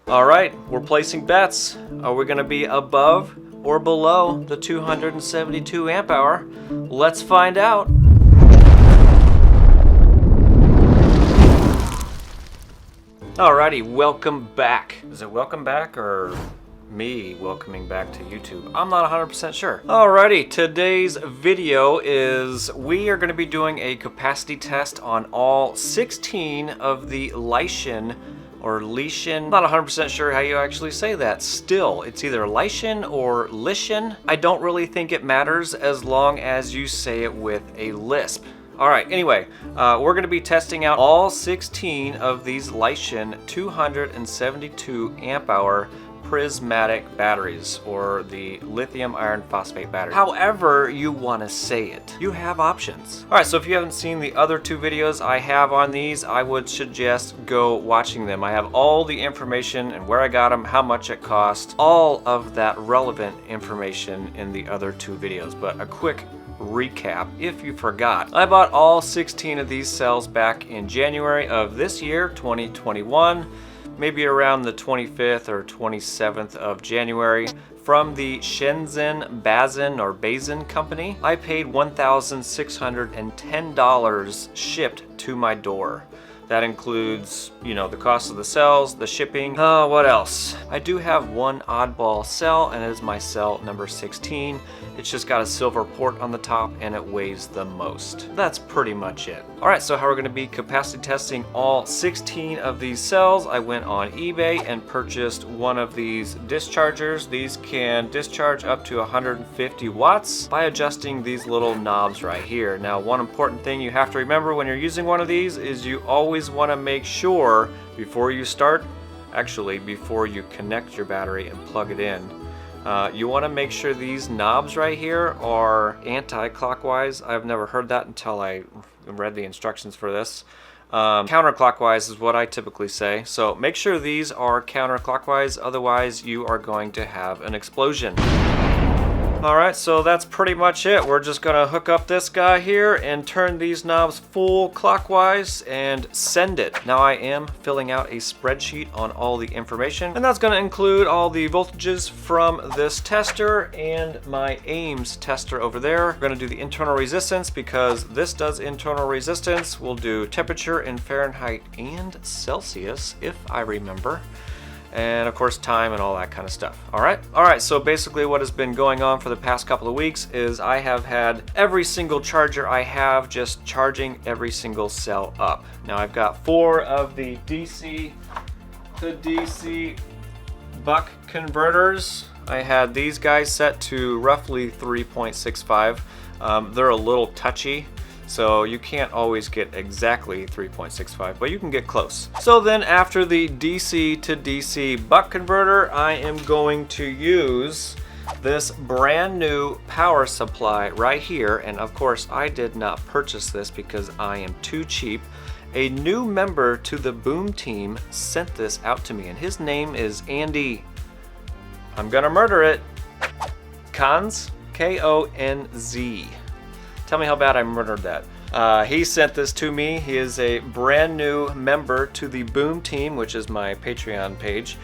All right, we're placing bets. Are we gonna be above or below the 272 amp hour? Let's find out. Alrighty, welcome back. Is it welcome back or me welcoming back to YouTube? I'm not 100% sure. Alrighty, today's video is we are going to be doing a capacity test on all 16 of the Lishen or Lishen. Not 100% sure how you actually say that. Still, it's either Lishen or Lishen. I don't really think it matters as long as you say it with a lisp. All right, anyway, we're gonna be testing out all 16 of these Lishen 272 amp hour prismatic batteries, or the lithium iron phosphate battery. However you want to say it. You have options. All right, so if you haven't seen the other two videos I have on these, I would suggest go watching them. I have all the information and where I got them, how much it cost, all of that relevant information in the other two videos. But a quick recap if you forgot. I bought all 16 of these cells back in January of this year, 2021. Maybe around the 25th or 27th of January, from the Shenzhen Basin company. I paid $1,610 shipped to my door. That includes, you know, the cost of the cells, the shipping. What else? I do have one oddball cell, and it is my cell number 16. It's just got a silver port on the top, and it weighs the most. That's pretty much it. All right, so how we're gonna be capacity testing all 16 of these cells. I went on eBay and purchased one of these dischargers. These can discharge up to 150 watts by adjusting these little knobs right here. Now, one important thing you have to remember when you're using one of these is you always want to make sure before you start, actually before you connect your battery and plug it in, you want to make sure these knobs right here are anti-clockwise. I've never heard that until I read the instructions for this. Counterclockwise is what I typically say. So make sure these are counterclockwise, otherwise you are going to have an explosion. Alright, so that's pretty much it. We're just gonna hook up this guy here and turn these knobs full clockwise and send it. Now I am filling out a spreadsheet on all the information, and that's gonna include all the voltages from this tester and my Ames tester over there. We're gonna do the internal resistance because this does internal resistance. We'll do temperature in Fahrenheit and Celsius, if I remember. And of course time and all that kind of stuff. All right, so basically what has been going on for the past couple of weeks is I have had every single charger I have just charging every single cell up. Now I've got 4 of the DC to DC buck converters. I had these guys set to roughly 3.65. They're a little touchy, so you can't always get exactly 3.65, but you can get close. So then after the DC to DC buck converter, I am going to use this brand new power supply right here. And of course, I did not purchase this because I am too cheap. A new member to the BOOM team sent this out to me, and his name is Andy. I'm gonna murder it. KONZ, K-O-N-Z. Tell me how bad I murdered that. He sent this to me. He is a brand new member to the BOOM team, which is my Patreon page.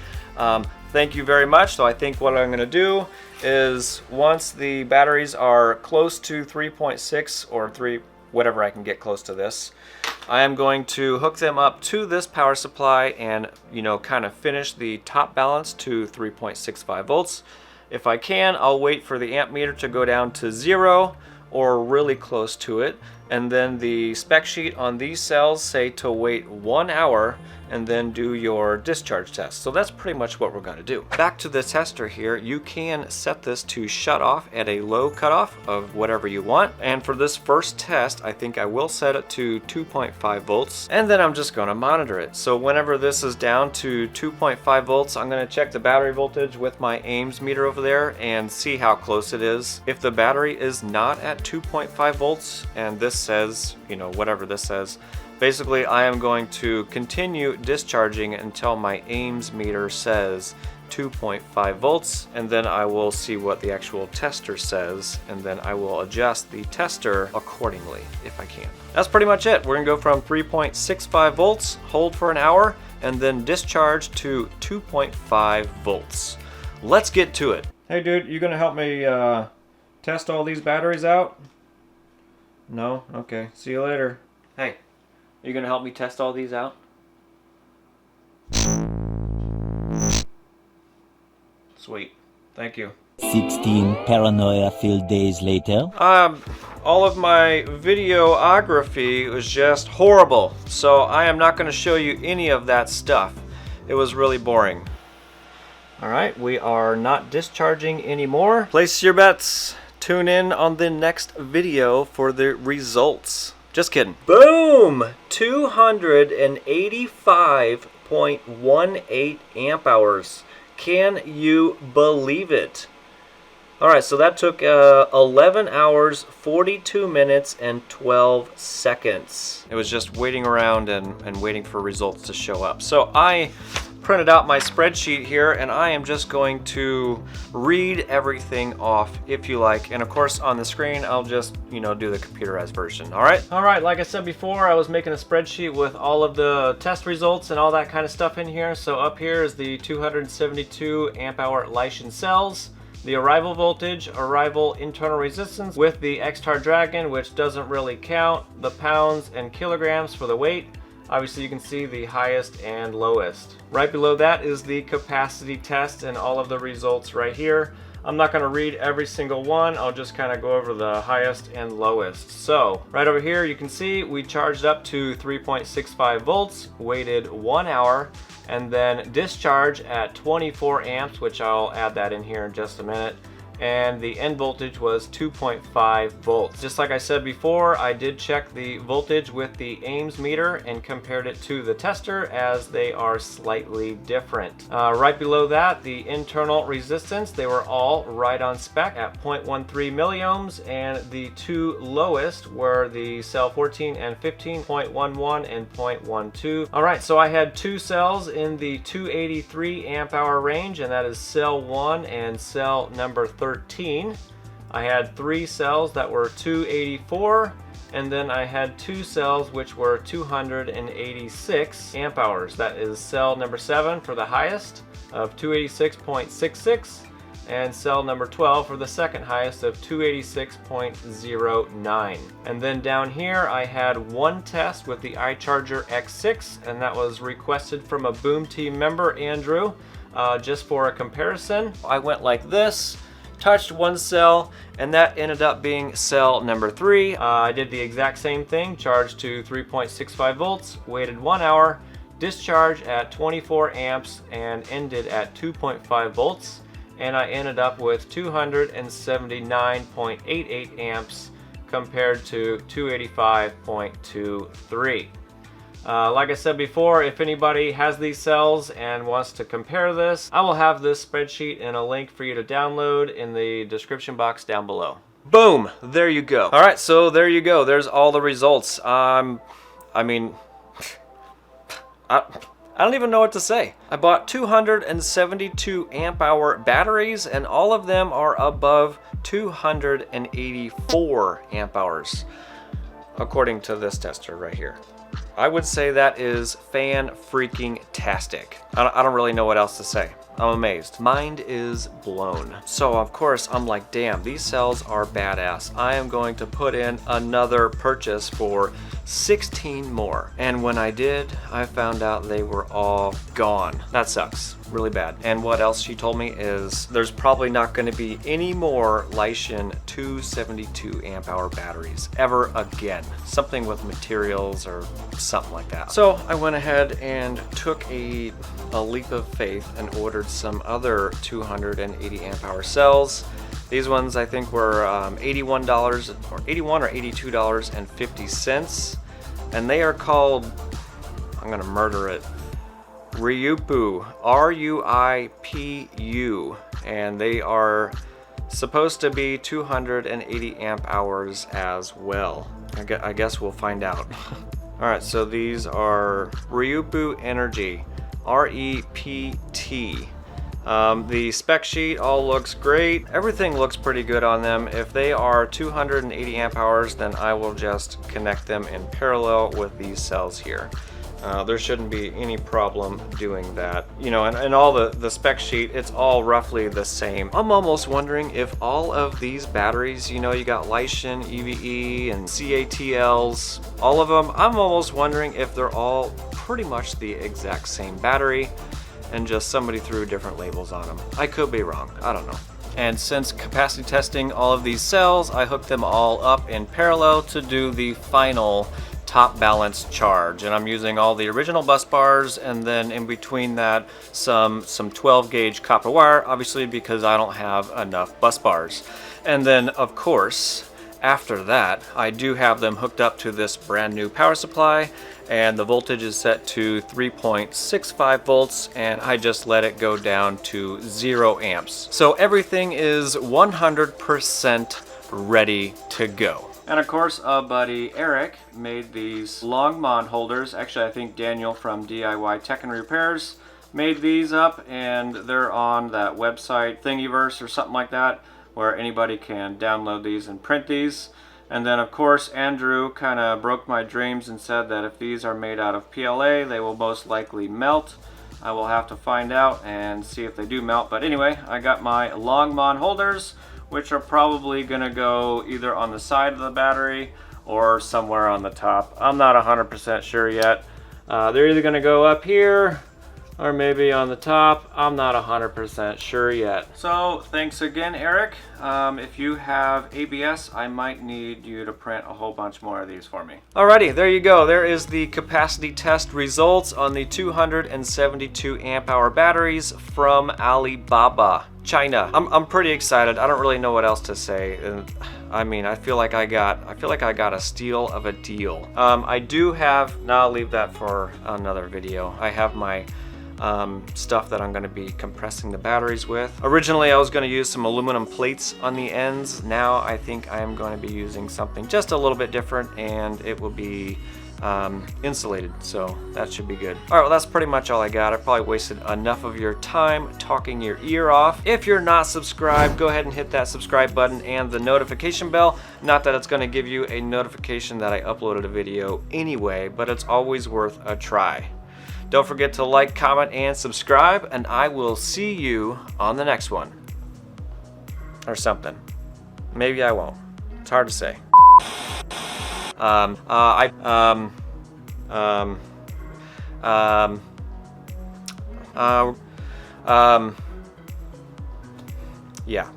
Thank you very much. So I think what I'm gonna do is once the batteries are close to 3.6 or 3, whatever I can get close to this, I am going to hook them up to this power supply and, you know, kind of finish the top balance to 3.65 volts. If I can, I'll wait for the amp meter to go down to 0 or really close to it, and then the spec sheet on these cells say to wait 1 hour and then do your discharge test. So that's pretty much what we're going to do. Back to the tester here, you can set this to shut off at a low cutoff of whatever you want. And for this first test, I think I will set it to 2.5 volts, and then I'm just going to monitor it. So whenever this is down to 2.5 volts, I'm going to check the battery voltage with my Ames meter over there and see how close it is. If the battery is not at 2.5 volts and this says, you know, whatever this says, basically I am going to continue discharging until my Ames meter says 2.5 volts, and then I will see what the actual tester says, and then I will adjust the tester accordingly if I can. That's pretty much it. We're gonna go from 3.65 volts, hold for an hour, and then discharge to 2.5 volts. Let's get to it. Hey dude, you gonna help me test all these batteries out? No? Okay, see you later. Hey, are you gonna help me test all these out? Sweet, thank you. 16 paranoia-filled days later. All of my videography was just horrible, so I am not going to show you any of that stuff. It was really boring. Alright, we are not discharging anymore. Place your bets. Tune in on the next video for the results. Just kidding. Boom! 285.18 amp hours. Can you believe it? Alright, so that took 11 hours, 42 minutes, and 12 seconds. It was just waiting around and waiting for results to show up. So I printed out my spreadsheet here, and I am just going to read everything off if you like. And of course, on the screen, I'll just, do the computerized version. Alright, like I said before, I was making a spreadsheet with all of the test results and all that kind of stuff in here. So up here is the 272 amp hour Lishen cells. The arrival voltage, arrival internal resistance with the X-Tar Dragon, which doesn't really count, the pounds and kilograms for the weight. Obviously you can see the highest and lowest. Right below that is the capacity test and all of the results right here. I'm not going to read every single one, I'll just kind of go over the highest and lowest. So, right over here you can see we charged up to 3.65 volts, waited 1 hour, and then discharge at 24 amps, which I'll add that in here in just a minute. And the end voltage was 2.5 volts. Just like I said before, I did check the voltage with the Ames meter and compared it to the tester, as they are slightly different. Right below that, the internal resistance, they were all right on spec at 0.13 milliohms, and the two lowest were the cell 14 and 15, 0.11 and 0.12. Alright, so I had two cells in the 283 amp hour range, and that is cell 1 and cell number 13. I had three cells that were 284, and then I had two cells which were 286 amp hours. That is cell number 7 for the highest of 286.66, and cell number 12 for the second highest of 286.09. And then down here I had one test with the iCharger X6, and that was requested from a BOOOOM team member, Andrew, just for a comparison. I went like this, touched one cell, and that ended up being cell number 3. I did the exact same thing, charged to 3.65 volts, waited 1 hour, discharge at 24 amps, and ended at 2.5 volts. And I ended up with 279.88 amps compared to 285.23. Like I said before, if anybody has these cells and wants to compare this, I will have this spreadsheet and a link for you to download in the description box down below. Boom! There you go. Alright, so there you go. There's all the results. I don't even know what to say. I bought 272 amp hour batteries, and all of them are above 284 amp hours, according to this tester right here. I would say that is fan-freaking-tastic. I don't really know what else to say. I'm amazed. Mind is blown. So of course I'm like, damn, these cells are badass. I am going to put in another purchase for 16 more. And when I did, I found out they were all gone. That sucks. Really bad. And what else she told me is there's probably not going to be any more Lishen 272 amp hour batteries ever again. Something with materials or something like that. So I went ahead and took a leap of faith and ordered some other 280 amp hour cells. These ones I think were $81 or $82.50, and they are called, I'm gonna murder it, Ruipu, R-U-I-P-U, and they are supposed to be 280 amp hours as well. I guess we'll find out. Alright, so these are Ruipu Energy, R-E-P-T. The spec sheet all looks great. Everything looks pretty good on them. If they are 280 amp hours, then I will just connect them in parallel with these cells here. There shouldn't be any problem doing that. You know, and all the spec sheet, it's all roughly the same. I'm almost wondering if all of these batteries, you know, you got Lishen, EVE, and CATLs, all of them, I'm almost wondering if they're all pretty much the exact same battery and just somebody threw different labels on them. I could be wrong, I don't know. And since capacity testing all of these cells, I hooked them all up in parallel to do the final top balance charge, and I'm using all the original bus bars, and then in between that some 12 gauge copper wire, obviously because I don't have enough bus bars. And then of course after that I do have them hooked up to this brand new power supply, and the voltage is set to 3.65 volts, and I just let it go down to 0 amps. So everything is 100% ready to go. And of course, buddy Eric made these long mod holders. Actually, I think Daniel from DIY Tech and Repairs made these up, and they're on that website Thingiverse or something like that, where anybody can download these and print these. And then of course Andrew kind of broke my dreams and said that if these are made out of PLA, they will most likely melt. I will have to find out and see if they do melt. But anyway, I got my long mod holders, which are probably gonna go either on the side of the battery or somewhere on the top. I'm not 100% sure yet. They're either gonna go up here or maybe on the top. I'm not 100% sure yet. So thanks again, Eric. If you have ABS, I might need you to print a whole bunch more of these for me. Alrighty, there you go. There is the capacity test results on the 272 amp hour batteries from Alibaba, China. I'm pretty excited. I don't really know what else to say. I mean, I feel like I got a steal of a deal. I do have, now I'll leave that for another video. I have my stuff that I'm going to be compressing the batteries with. Originally I was going to use some aluminum plates on the ends. Now I think I am going to be using something just a little bit different, and it will be insulated, so that should be good. Alright, well that's pretty much all I got. I probably wasted enough of your time talking your ear off. If you're not subscribed, go ahead and hit that subscribe button and the notification bell. Not that it's going to give you a notification that I uploaded a video anyway, but it's always worth a try. Don't forget to like, comment, and subscribe, and I will see you on the next one. Or something. Maybe I won't. It's hard to say. Yeah.